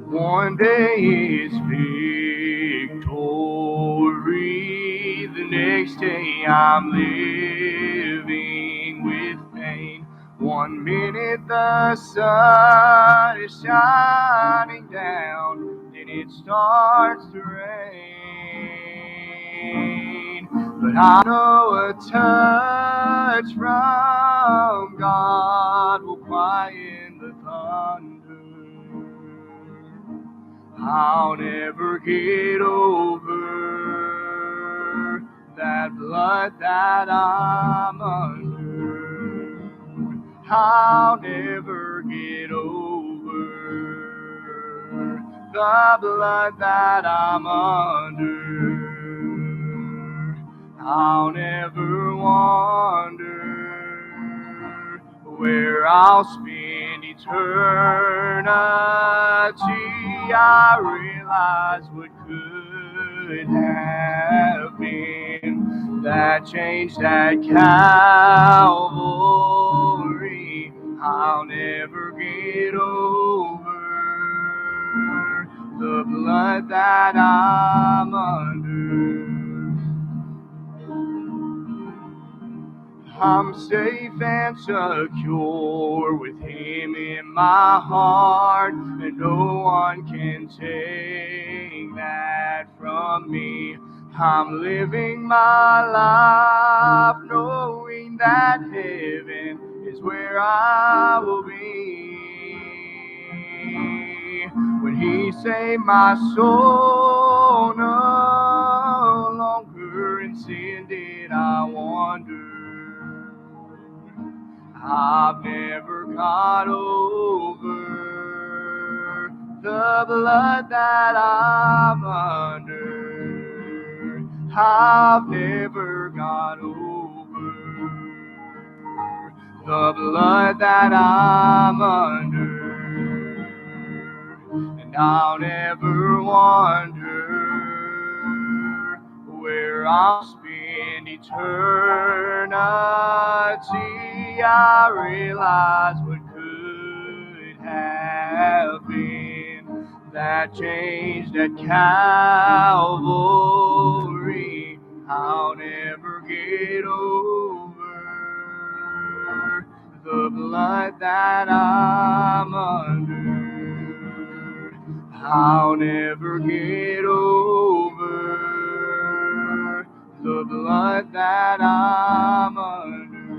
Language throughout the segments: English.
One day is victory, the next day I'm living with pain. 1 minute the sun is shining down, then it starts to rain. But I know a touch from God will quiet the thunder. I'll never get over that blood that I'm under. I'll never get over the blood that I'm under. I'll never wonder where I'll spend eternity. I realize what could have been, that change at Calvary. I'll never get over the blood that I'm under. I'm safe and secure with Him in my heart, and no one can take that from me. I'm living my life knowing that heaven is where I will be. When He saved my soul, no longer in sin did I wander. I've never got over the blood that I'm under. I've never got over the blood that I'm under. And I'll never wonder where I'll spend eternity. I realize what could have been, that changed at Calvary. I'll never get over the blood that I'm under. I'll never get over the blood that I'm under.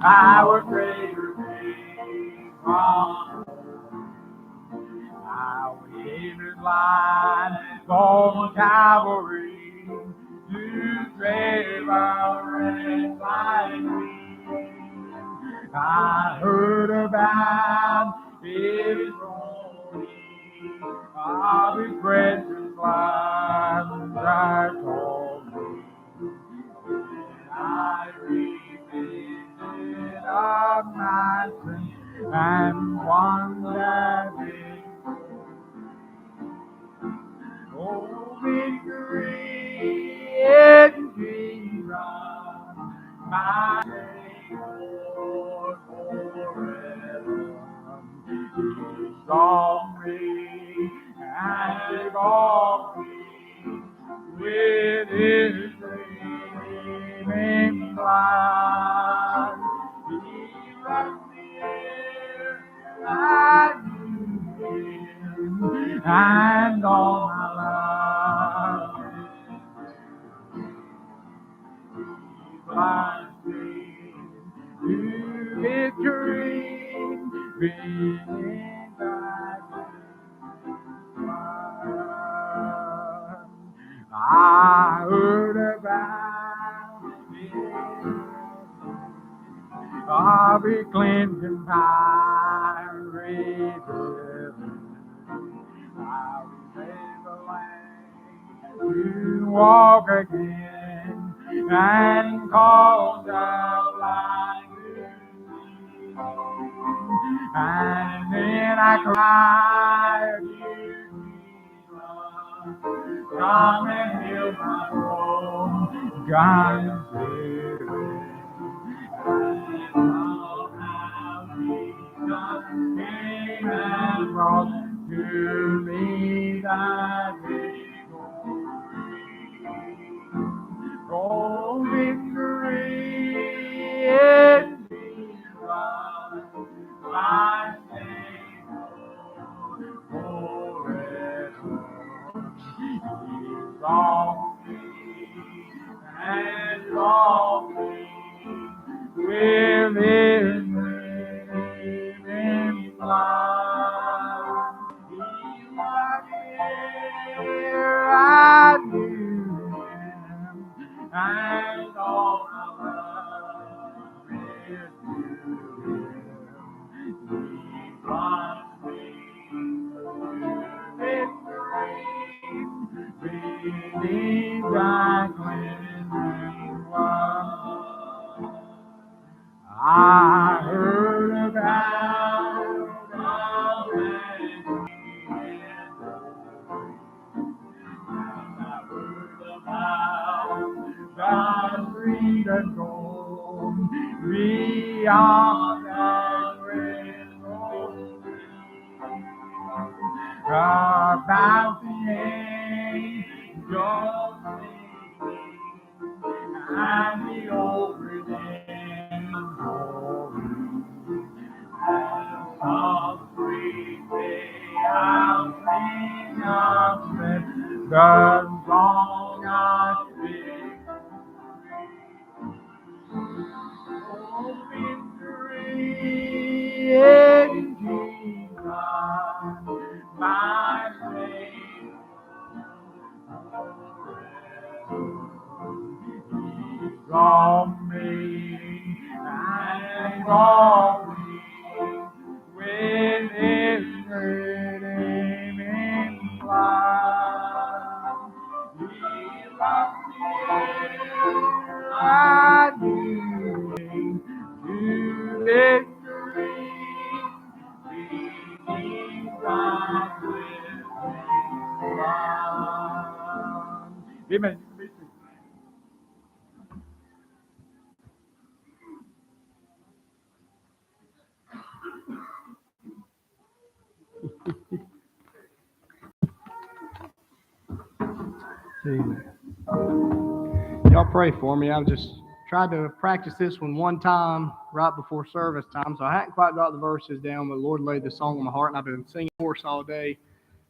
our greater things from our Savior's line on Calvary to save our wretch like me. I heard about His glory, of His precious life, I told me. I repented of my sin and wondered if victory in Jesus, my Savior forever. He saw me and bought me with His saving blood. He runs the air, I knew Him, and all my life He blinds me to victory, being thy blood. I heard about it, of His cleansing power, I remember to walk again and cause the blind to see. And then I cried, Jesus, come and heal my soul, God and Savior. And somehow Jesus came and brought to me that victory. Oh, victory in Jesus, my Savior forever. He saw me and brought me with His saving blood. He was here, I knew Him, and all my love is to Him. He brought me to victory, beneath Thy cleansing blood. I heard about the magic, and I heard about the freedom gold beyond that great ocean, about the angels singing and the old redemption glory. And some sweet day I'll sing of the song of victory. Oh, victory in Jesus, my Savior forever. He saw me and brought me with His redeeming blood. He loved me, I knew Him, to victory, beneath Thy cleansing blood. Amen. Amen. Y'all pray for me. I've just tried to practice this one time right before service time, so I hadn't quite got the verses down, but the Lord laid the song on my heart, and I've been singing the course all day.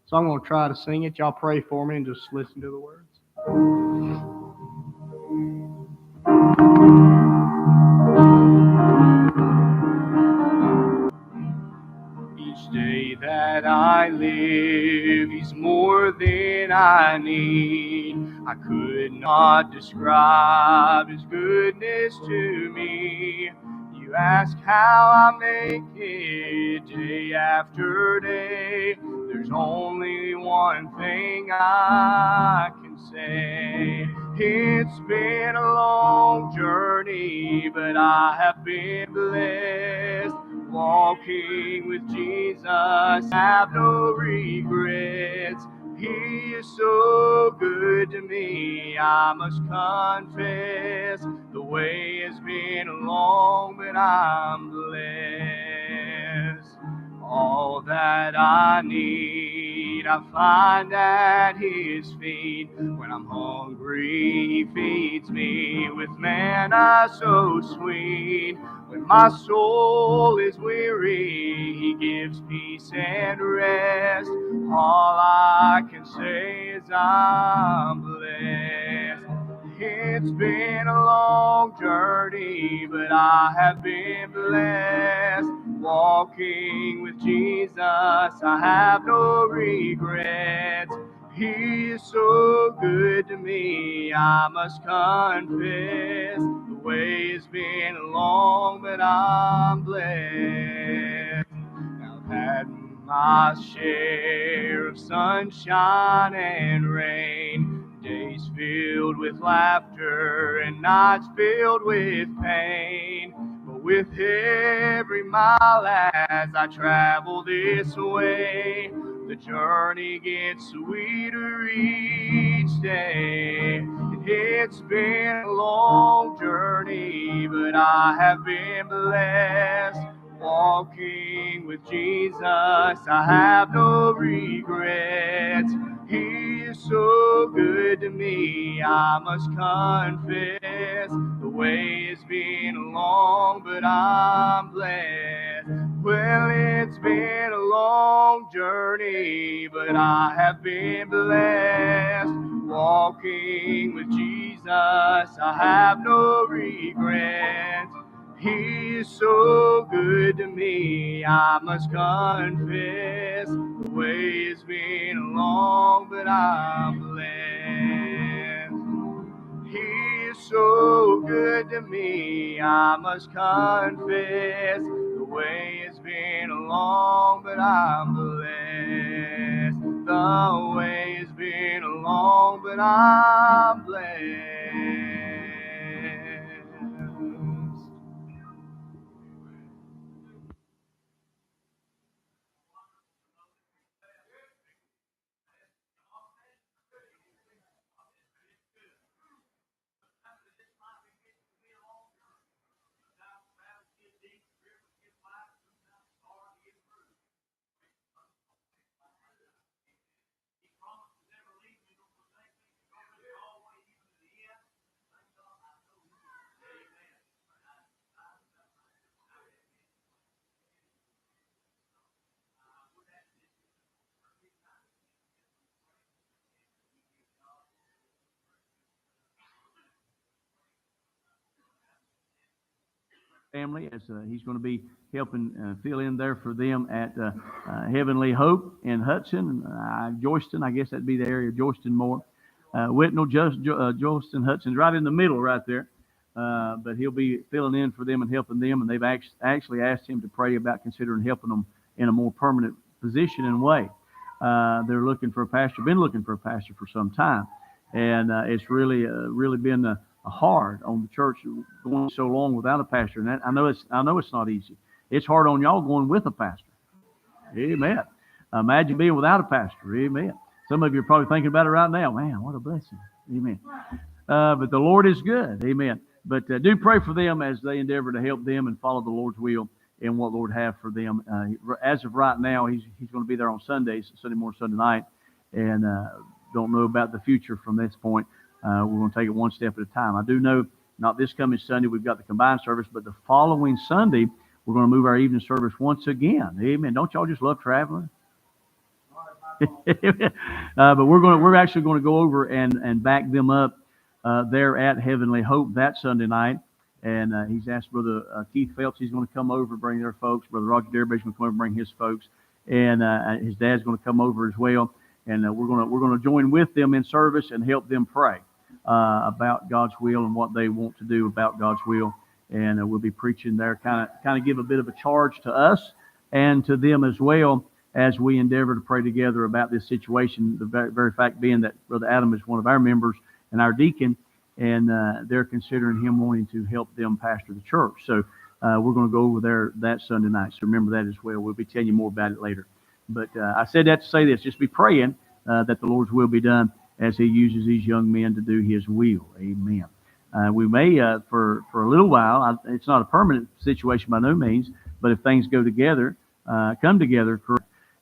So I'm going to try to sing it. Y'all pray for me and just listen to the words. that I live, He's more than I need. I could not describe His goodness to me. You ask how I make it day after day. There's only one thing I can say. It's been a long journey, but I have been blessed. Walking with Jesus, have no regrets. He is so good to me, I must confess. The way has been long, but I'm blessed. All that I need, I find at His feet. When I'm hungry, He feeds me with manna so sweet. When my soul is weary, He gives peace and rest. All I can say is I'm blessed. It's been a long journey, but I have been blessed. Walking with Jesus, I have no regrets. He is so good to me, I must confess. The way has been long, but I'm blessed. I've had my share of sunshine and rain, days filled with laughter and nights filled with pain. But with every mile as I travel this way, the journey gets sweeter each day. And it's been a long journey, but I have been blessed. Walking with Jesus, I have no regrets. He is so good to me, I must confess. The way has been long, but I'm blessed. Well, it's been a long journey, but I have been blessed. Walking with Jesus, I have no regrets. He is so good to me, I must confess. The way has been long, but I'm blessed. He is so good to me, I must confess. The way has been long, but I'm blessed. The way has been long, but I'm blessed. Family, as he's going to be helping fill in there for them at Heavenly Hope in Hudson, Joyston. I guess that'd be the area of Joyston more. Whitnell, Joyston, Hudson's right in the middle, right there. But he'll be filling in for them and helping them, and they've actually asked him to pray about considering helping them in a more permanent position and way. They're looking for a pastor, been looking for a pastor for some time, and it's really been hard on the church going so long without a pastor. And that, I know it's not easy. It's hard on y'all going with a pastor. Amen. Imagine being without a pastor. Amen. Some of you are probably thinking about it right now. Man, what a blessing. Amen. But the Lord is good. Amen. But do pray for them as they endeavor to help them and follow the Lord's will in what the Lord have for them. As of right now, he's going to be there on Sundays, Sunday morning, Sunday night, and don't know about the future from this point. We're going to take it one step at a time. I do know not this coming Sunday we've got the combined service, but the following Sunday we're going to move our evening service once again. Amen. Don't y'all just love traveling? But we're actually going to go over and back them up there at Heavenly Hope that Sunday night. And he's asked Brother Keith Phelps, he's going to come over and bring their folks. Brother Roger Derby's going to come over and bring his folks. and his dad's going to come over as well, and we're going to join with them in service and help them pray about God's will and what they want to do about God's will. And we'll be preaching there, kind of give a bit of a charge to us and to them as well as we endeavor to pray together about this situation. The very fact being that Brother Adam is one of our members and our deacon, and they're considering him wanting to help them pastor the church. So we're going to go over there that Sunday night. So remember that as well. We'll be telling you more about it later. But I said that to say this: just be praying that the Lord's will be done as He uses these young men to do His will. Amen. We may, for a little while, it's not a permanent situation by no means, but if things go together, come together,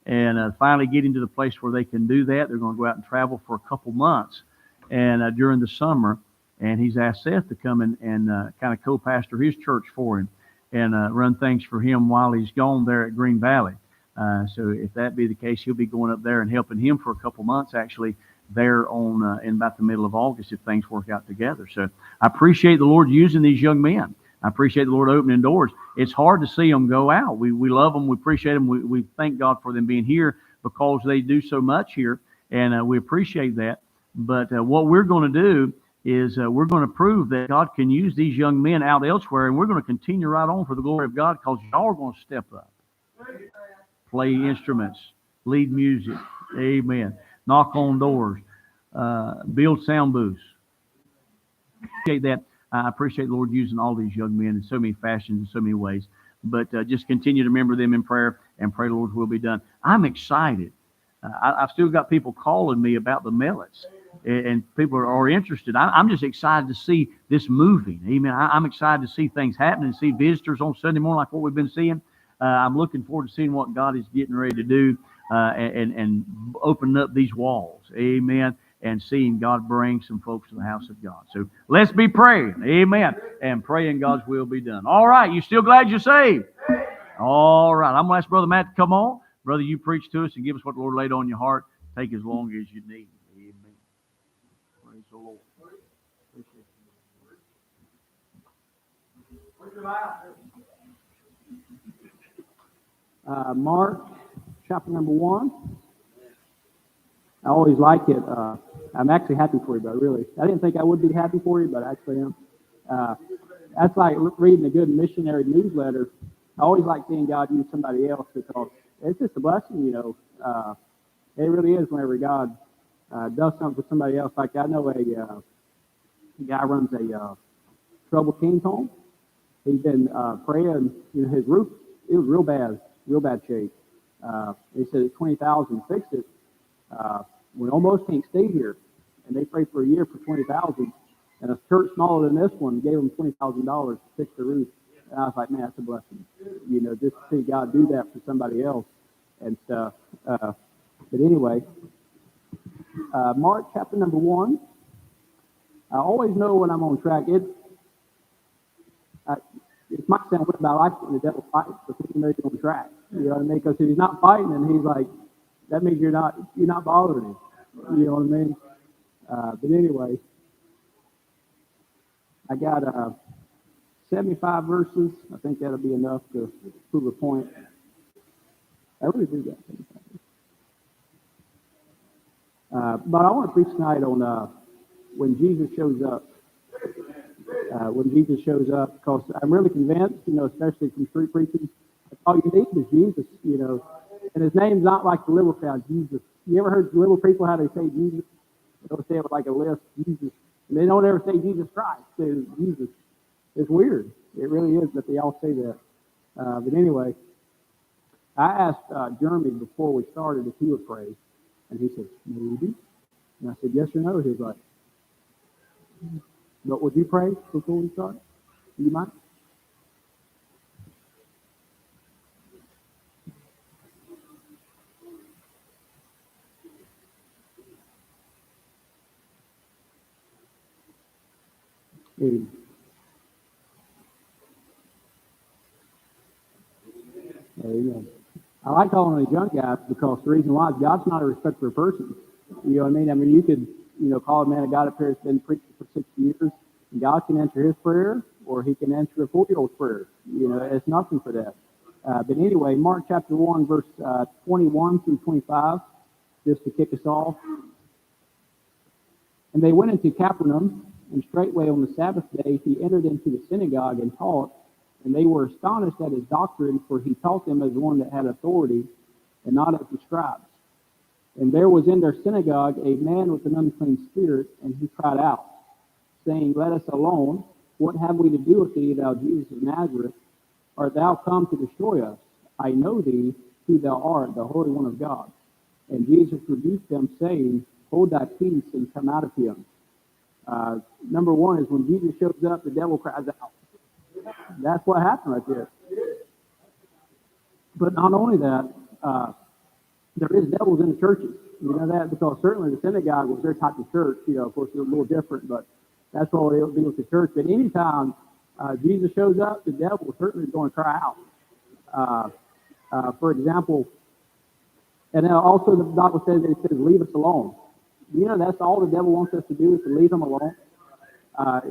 and finally getting to the place where they can do that, they're going to go out and travel for a couple months, and during the summer, and he's asked Seth to come and kind of co-pastor his church for him and run things for him while he's gone there at Green Valley. So if that be the case, he'll be going up there and helping him for a couple months, actually, there on in about the middle of August if things work out together. So I appreciate the Lord using these young men. I appreciate the Lord opening doors. It's hard to see them go out. We love them. We appreciate them. We thank God for them being here because they do so much here, and we appreciate that. But what we're going to do is we're going to prove that God can use these young men out elsewhere, and we're going to continue right on for the glory of God because y'all are going to step up, play instruments, lead music. Amen. Knock on doors, build sound booths. Appreciate that. I appreciate the Lord using all these young men in so many fashions, in so many ways. But just continue to remember them in prayer and pray the Lord's will be done. I'm excited. I've still got people calling me about the Mellets, and people are interested. I'm just excited to see this moving. Amen. I'm excited to see things happening, see visitors on Sunday morning like what we've been seeing. I'm looking forward to seeing what God is getting ready to do. And opening up these walls, amen, and seeing God bring some folks to the house of God. So let's be praying, amen, and praying God's will be done. All right, you still glad you're saved? All right, I'm going to ask Brother Matt to come on. Brother, you preach to us and give us what the Lord laid on your heart. Take as long as you need. Amen. Praise the Lord. Mark chapter number 1. I always like it. I'm actually happy for you, but really, I didn't think I would be happy for you, but I actually am. That's like reading a good missionary newsletter. I always like seeing God use somebody else because it's just a blessing, you know. It really is whenever God does something for somebody else. Like I know a guy runs a troubled teens home. He's been praying. You know, his roof, it was real bad shape. They said at 20,000 fix it. We almost can't stay here, and they prayed for a year for 20,000. And a church smaller than this one gave them $20,000 to fix the roof. And I was like, man, that's a blessing. You know, just to see God do that for somebody else and stuff. But anyway, Mark chapter number 1. I always know when I'm on track. It might sound weird, but I like when the devil fights because he knows you're on track. You know what I mean? Because if he's not fighting, and he's like, that means you're not bothering him. You know what I mean? But anyway, I got 75 verses. I think that'll be enough to prove a point. I really do got 75. But I want to preach tonight on when Jesus shows up. When Jesus shows up, because I'm really convinced, you know, especially from street preaching, that's all you need is Jesus, you know. And his name's not like the liberal crowd, Jesus. You ever heard liberal people how they say Jesus? They don't say it with like a list, Jesus. And they don't ever say Jesus Christ. They say Jesus. It's weird. It really is that they all say that. But anyway, I asked Jeremy before we started if he would pray. And he said, maybe. And I said, yes or no? He was like, but would you pray before we start? Do you mind? Amen. Amen. I like calling them young guys because the reason why is God's not a respecter of persons. You know what I mean? I mean, you could, you know, call a man of God up here that's been preaching for 60 years, and God can answer his prayer, or he can answer a 4-year-old's prayer. You know, it's nothing for that. But anyway, Mark chapter 1, verse 21 through 25, just to kick us off. And they went into Capernaum, and straightway on the Sabbath day he entered into the synagogue and taught, and they were astonished at his doctrine, for he taught them as one that had authority, and not as the scribes. And there was in their synagogue a man with an unclean spirit, and he cried out, saying, Let us alone. What have we to do with thee, thou Jesus of Nazareth? Art thou come to destroy us? I know thee, who thou art, the Holy One of God. And Jesus rebuked them, saying, Hold thy peace, and come out of him. Number one is when Jesus shows up, the devil cries out. That's what happened right there. But not only that, there is devils in the churches. You know that because certainly the synagogue was their type of church. You know, of course, it was a little different, but that's what it would be with the church. But anytime Jesus shows up, the devil certainly is going to cry out. For example, and then also the Bible says it says, "Leave us alone." You know, that's all the devil wants us to do is to leave him alone.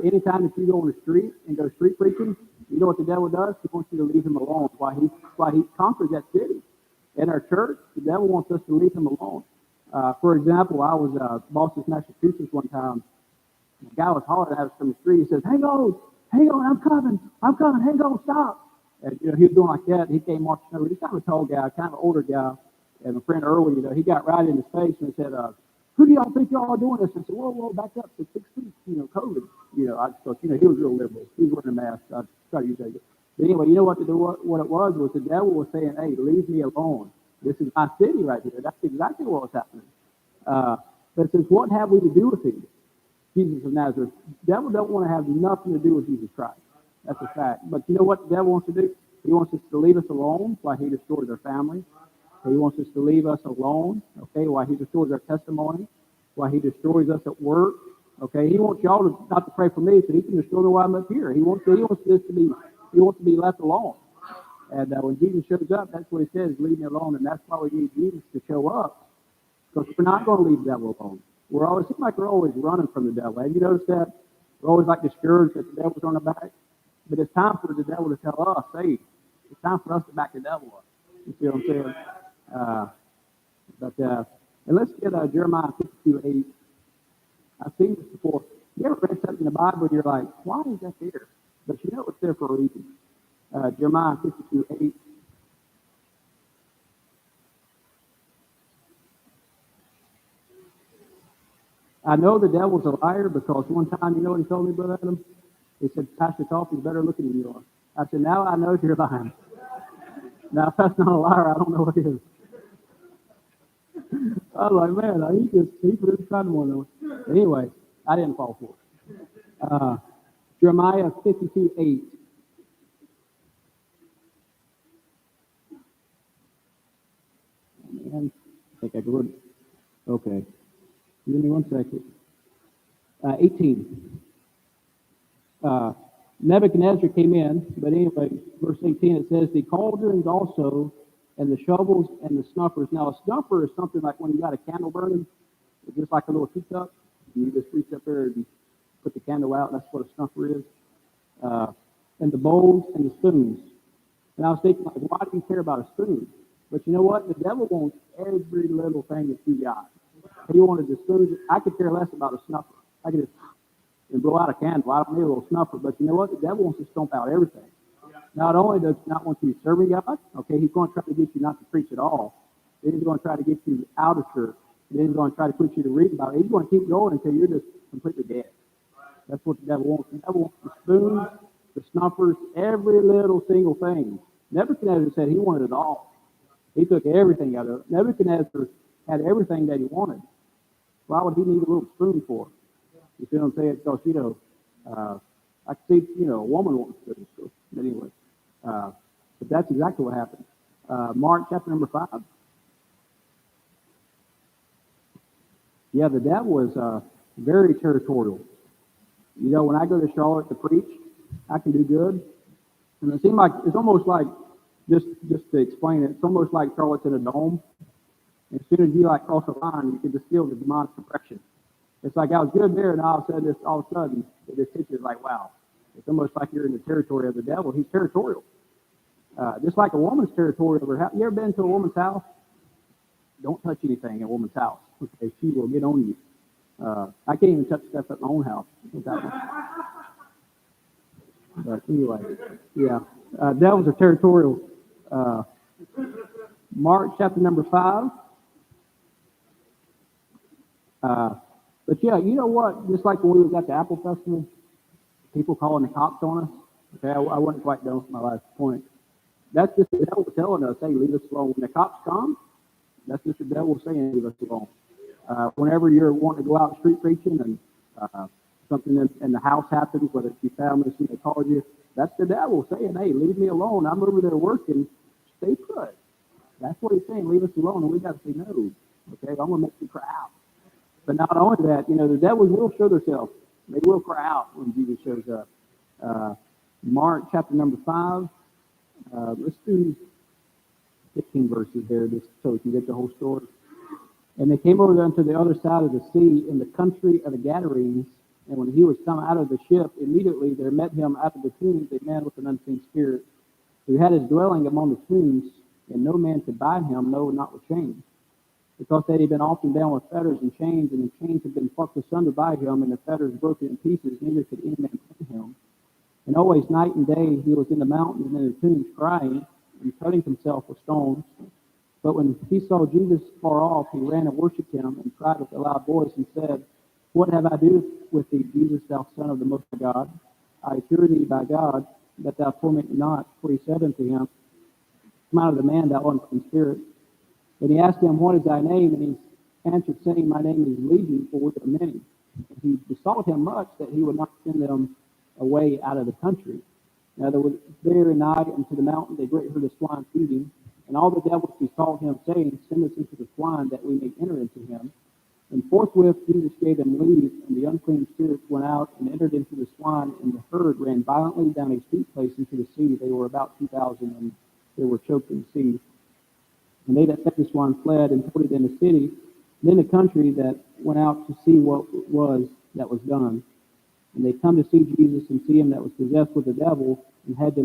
Anytime that you go on the street and go street preaching, you know what the devil does? He wants you to leave him alone while he conquers that city. In our church, the devil wants us to leave him alone. For example, I was Boston, Massachusetts one time. The guy was hollering at us from the street. He says, hang on, I'm coming, hang on, stop. And, you know, he was doing like that. He came marching over. He's kind of a tall guy, kind of an older guy. And my friend Earl, you know, he got right in his face and said, who do y'all think y'all are doing this? I said, whoa, back up to 6 feet, you know, COVID. You know, I thought, you know, he was real liberal. He was wearing a mask. I try to use that. But anyway, you know what it was the devil was saying, hey, leave me alone. This is my city right here. That's exactly what was happening. But it says, what have we to do with him? Jesus of Nazareth. The devil don't want to have nothing to do with Jesus Christ. That's a fact. But you know what the devil wants to do? He wants us to leave us alone while he destroys our family. He wants us to leave us alone, okay, while he destroys our testimony, while he destroys us at work. Okay, he wants y'all to not to pray for me so he can destroy me while I'm up here. He wants this to be left alone. And when Jesus shows up, that's what he says, leave me alone. And that's why we need Jesus to show up, because we're not going to leave the devil alone. It seems like we're always running from the devil. Have you noticed that? We're always like discouraged that the devil's on our back. But it's time for the devil to tell us, hey, it's time for us to back the devil up. You see what I'm saying? And let's get Jeremiah 52:8. I've seen this before. You ever read something in the Bible and you're like, why is that there? But you know it's there for a reason. Jeremiah 52:8. I know the devil's a liar because one time, you know what he told me, Brother Adam? He said, Pastor Coffey's better looking than you are. I said, now I know you're lying. Now, if that's not a liar, I don't know what is. I was like, man, he's really trying to one. Anyway, I didn't fall for it. Jeremiah 52:8. Man, I think I could. Okay. Give me 1 second. 18. Nebuchadnezzar came in, but anyway, verse 18, it says, the cauldrons also, and the shovels and the snuffers. Now, a snuffer is something like when you got a candle burning, it's just like a little teacup. You just reach up there and put the candle out. That's what a snuffer is. And the bowls and the spoons. And I was thinking, like, why do you care about a spoon? But you know what? The devil wants every little thing that you got. He wanted the spoons. I could care less about a snuffer. I could just and blow out a candle. I don't need a little snuffer. But you know what? The devil wants to stomp out everything. Not only does he not want you serving God, okay, he's going to try to get you not to preach at all. He's going to try to get you out of church. Then he's going to try to put you to read about it. He's going to keep going until you're just completely dead. That's what the devil wants. The devil wants the spoons, the snuffers, every little single thing. Nebuchadnezzar said he wanted it all. He took everything out of it. Nebuchadnezzar had everything that he wanted. Why would he need a little spoon for? You see what I'm saying? Because, you know, I can see, you know, a woman wanting a spoon. So, but anyway, but that's exactly what happened. Mark chapter number 5. Yeah, the devil is very territorial. You know, when I go to Charlotte to preach, I can do good. And it seems like, it's almost like, just to explain it, it's almost like Charlotte's in a dome. And as soon as you like cross the line, you can just feel the demonic oppression. It's like I was good there, and all of a sudden, it just hits you like, wow. It's almost like you're in the territory of the devil. He's territorial. Just like a woman's territory over her house. You ever been to a woman's house? Don't touch anything in a woman's house. Okay, she will get on you. I can't even touch stuff at my own house. But anyway, yeah. Devils are territorial. Mark chapter number 5. But yeah, you know what? Just like when we was at the Apple Festival, people calling the cops on us. Okay, I wasn't quite done with my last point. That's just the devil telling us, hey, leave us alone. When the cops come, that's just the devil saying, leave us alone. Whenever you're wanting to go out street preaching and something in the house happens, whether it's your family, somebody calls you, that's the devil saying, hey, leave me alone. I'm over there working. Stay put. That's what he's saying, leave us alone. And we got to say no. Okay, I'm going to make you cry out. But not only that, you know, the devils will show themselves. They will cry out when Jesus shows up. Mark chapter number 5. Let's do 15 verses there, just so we can get the whole story. And they came over unto the other side of the sea in the country of the Gadarenes. And when he was come out of the ship, immediately there met him out of the tombs a man with an unclean spirit, who had his dwelling among the tombs, and no man could bind him, no, not with chains, because they had been often bound with fetters and chains, and the chains had been plucked asunder by him, and the fetters broken in pieces, neither could any man tame him. And always night and day he was in the mountains and in the tombs, crying and cutting himself with stones. But when he saw Jesus far off, he ran and worshipped him, and cried with a loud voice, and said, What have I to do with thee, Jesus, thou Son of the Most High God? I assure thee by God that thou torment me not. For he said unto him, Come out of the man, thou unclean spirit. And he asked him, What is thy name? And he answered, saying, My name is Legion, for we are many. And he besought him much that he would not send them away out of the country. Now there was there nigh unto the mountain a great herd of swine feeding, and all the devils besought him, saying, Send us into the swine, that we may enter into him. And forthwith Jesus gave them leave, and the unclean spirits went out and entered into the swine, and the herd ran violently down a steep place into the sea. They were about 2,000, and they were choked in the sea. And they that fed the swine fled and put it in the city. Then the country that went out to see what was that was done. And they come to see Jesus and see him that was possessed with the devil, and had them